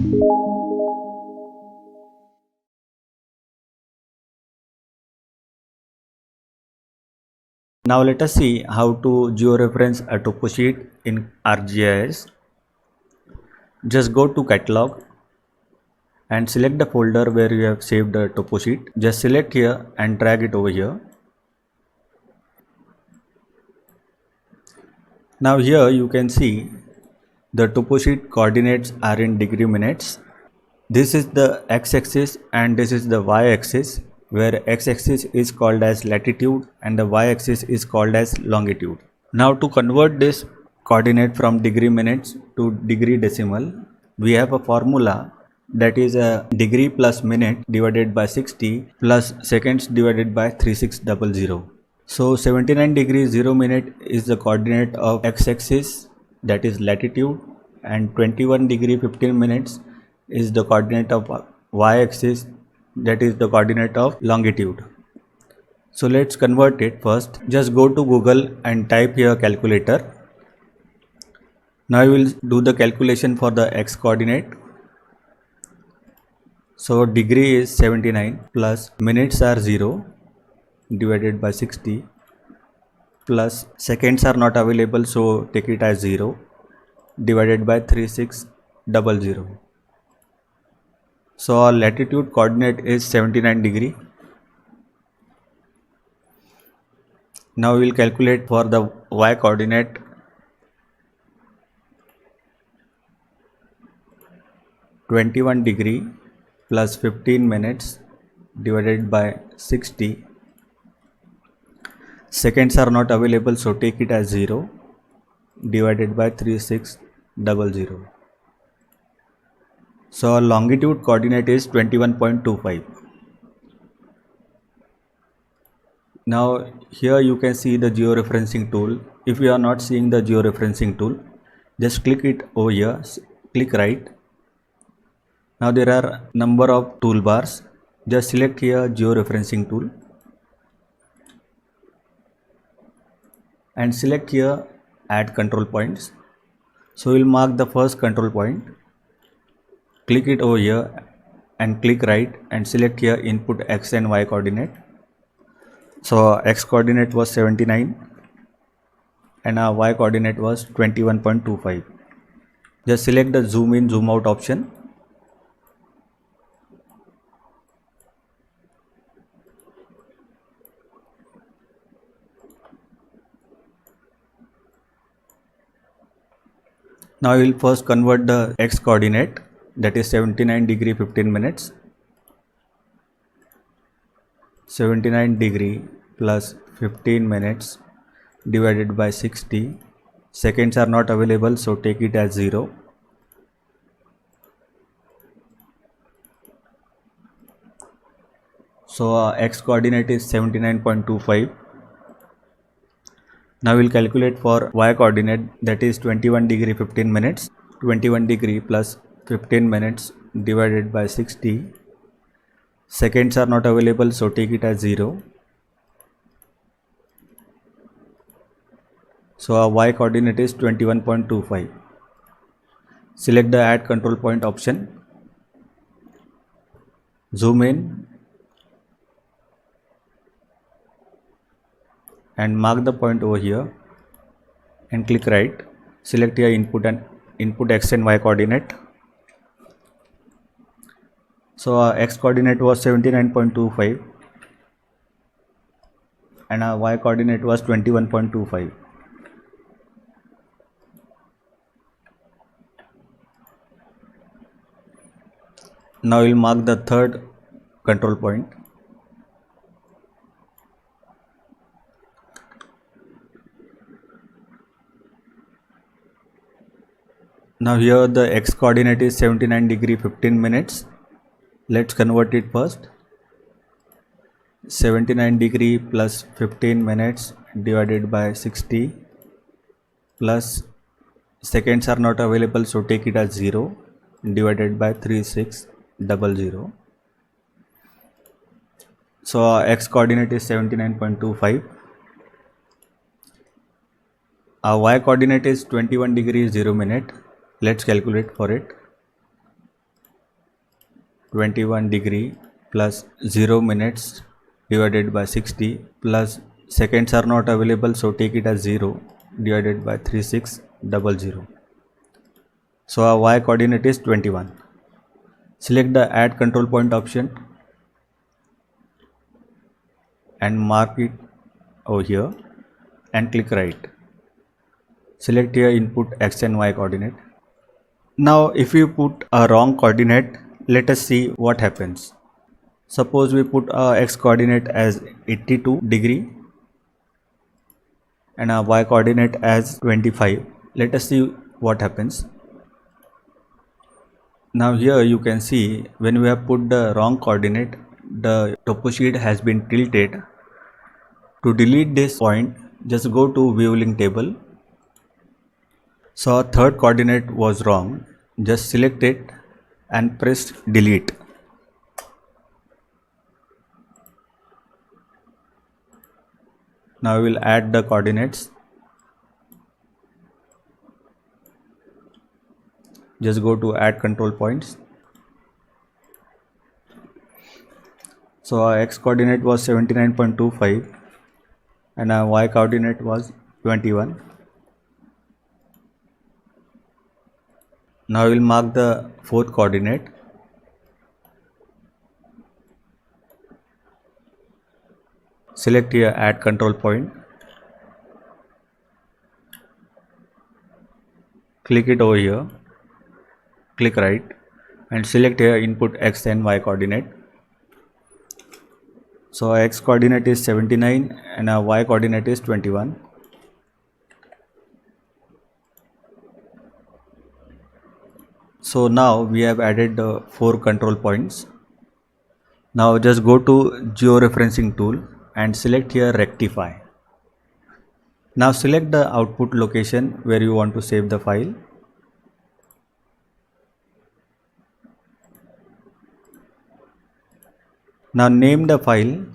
Now let us see how to georeference a topo sheet in ArcGIS. Just go to catalog and select the folder where you have saved the topo sheet. Just select here and drag it over here. Now here you can see the topo sheet coordinates are in degree minutes. This is the x-axis and this is the y-axis, where x-axis is called as latitude and the y-axis is called as longitude. Now to convert this coordinate from degree minutes to degree decimal, we have a formula that is a degree plus minute divided by 60 plus seconds divided by 3600. So 79 degrees 0 minute is the coordinate of x-axis, that is latitude, and 21 degree 15 minutes is the coordinate of y-axis, that is the coordinate of longitude. So let's convert it first. Just go to Google and type here calculator. Now we will do the calculation for the x coordinate. So degree is 79 plus minutes are 0 divided by 60 plus seconds are not available, so take it as 0 divided by 3600. So our latitude coordinate is 79 degree. Now we will calculate for the y coordinate. (21 degree plus 15 minutes divided by 60. Seconds are not available, so take it as 0 divided by 3600. So our longitude coordinate is 21.25. Now here you can see the georeferencing tool. If you are not seeing the georeferencing tool, just click it over here, click right. Now there are number of toolbars. Just select here georeferencing tool and select here add control points. So we'll mark the first control point, click it over here and click right and select here input x and y coordinate. So x coordinate was 79 and our y coordinate was 21.25. Just select the zoom in zoom out option. Now we will first convert the x coordinate, that is 79 degree 15 minutes. 79 degree plus 15 minutes divided by 60. Seconds are not available, so take it as 0. So x coordinate is 79.25. Now we will calculate for y coordinate, that is 21 degree 15 minutes. 21 degree plus 15 minutes divided by 60. Seconds are not available, so take it as 0. So our y coordinate is 21.25. Select the add control point option. Zoom in and mark the point over here and click right. Select here input x and y coordinate. So our x coordinate was 79.25 and our y coordinate was 21.25. Now we'll mark the third control point. Now here the x coordinate is 79 degree 15 minutes. Let's convert it first. 79 degree plus 15 minutes divided by 60 plus seconds are not available, so take it as 0 divided by 3600. So our x coordinate is 79.25. Our y coordinate is 21 degree 0 minute. Let's calculate for it. 21 degree plus 0 minutes divided by 60 plus seconds are not available, so take it as 0 divided by 3600. So our y coordinate is 21. Select the add control point option and mark it over here and click right. Select here input x and y coordinate. Now if you put a wrong coordinate, let us see what happens. Suppose we put our x coordinate as 82 degree and our y coordinate as 25. Let us see what happens. Now here you can see when we have put the wrong coordinate, the topo sheet has been tilted. To delete this point, just go to view link table. So our third coordinate was wrong. Just select it and press delete. Now we will add the coordinates. Just go to add control points. So our x coordinate was 79.25 and our y coordinate was 21. Now we will mark the fourth coordinate. Select here add control point. Click it over here. Click right and select here input x and y coordinate. So our x coordinate is 79 and our y coordinate is 21. So now we have added the 4 control points. Now just go to georeferencing tool and select here rectify. Now select the output location where you want to save the file. Now name the file.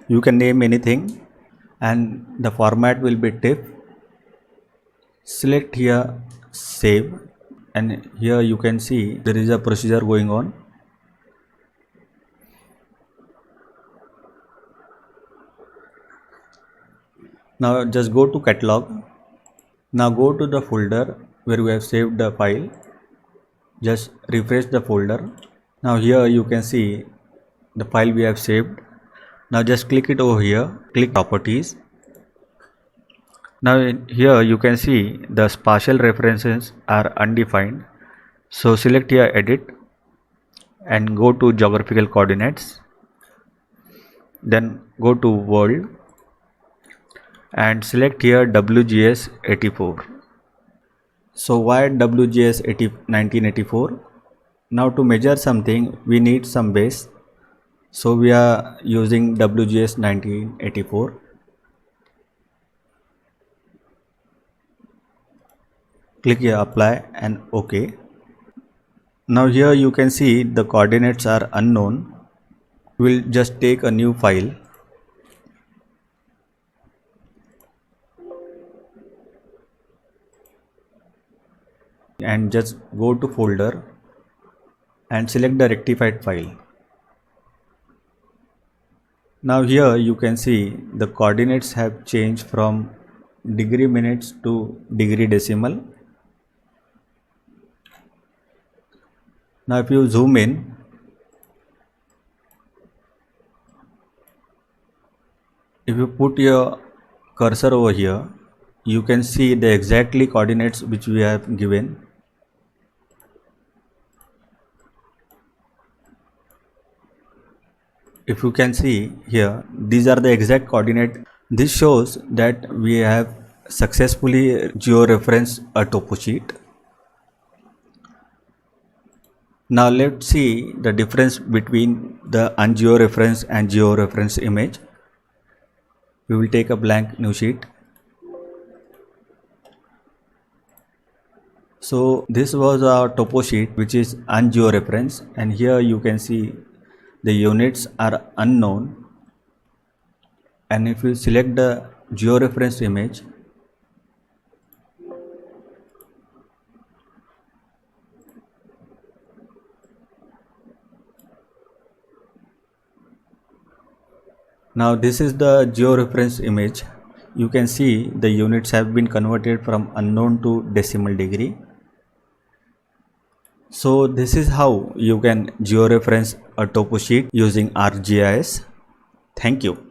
You can name anything and the format will be TIFF. Select here save and here you can see there is a procedure going on. Now just go to catalog. Now go to the folder where we have saved the file. Just refresh the folder. Now here you can see the file we have saved. Now just click it over here, click properties. Now here you can see the spatial references are undefined. So select here edit and go to geographical coordinates. Then go to world and select here WGS 84. So why WGS 1984? Now to measure something we need some base. So we are using WGS 1984. Click here apply and OK. Now here you can see the coordinates are unknown. We'll just take a new file. And just go to folder and select the rectified file. Now here you can see the coordinates have changed from degree minutes to degree decimal. Now if you zoom in, if you put your cursor over here, you can see the exactly coordinates which we have given. If you can see here, these are the exact coordinate. This shows that we have successfully georeferenced a topo sheet. Now let's see the difference between the ungeoreferenced and georeferenced image. We will take a blank new sheet. So this was our topo sheet which is ungeoreferenced, and here you can see the units are unknown, and if you select the georeferenced image, Now this is the georeference image. You can see the units have been converted from unknown to decimal degree. So this is how you can georeference a topo sheet using ArcGIS. Thank you.